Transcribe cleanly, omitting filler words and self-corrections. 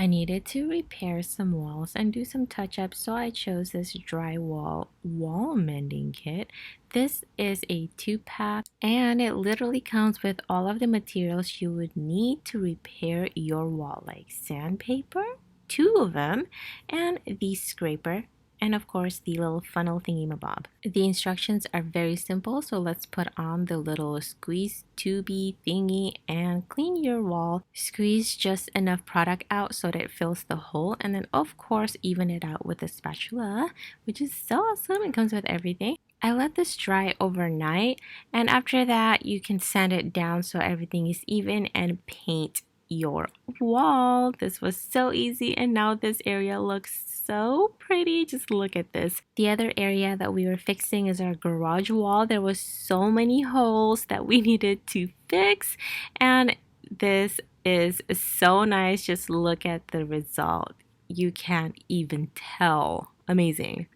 I needed to repair some walls and do some touch-ups, so I chose this drywall wall mending kit. This is a 2-pack and it literally comes with all of the materials you would need to repair your wall, like sandpaper, 2 of them, and the scraper, and of course the little funnel thingy-mabob. The instructions are very simple, so let's put on the little squeeze tubey thingy and clean your wall. Squeeze just enough product out so that it fills the hole, and then of course even it out with a spatula, which is so awesome. It comes with everything. I let this dry overnight, and after that you can sand it down so everything is even and paint your wall. This was so easy, and now this area looks so pretty. Just look at this. The other area that we were fixing is our garage wall. There was so many holes that we needed to fix, and this is so nice. Just look at the result. You can't even tell. Amazing.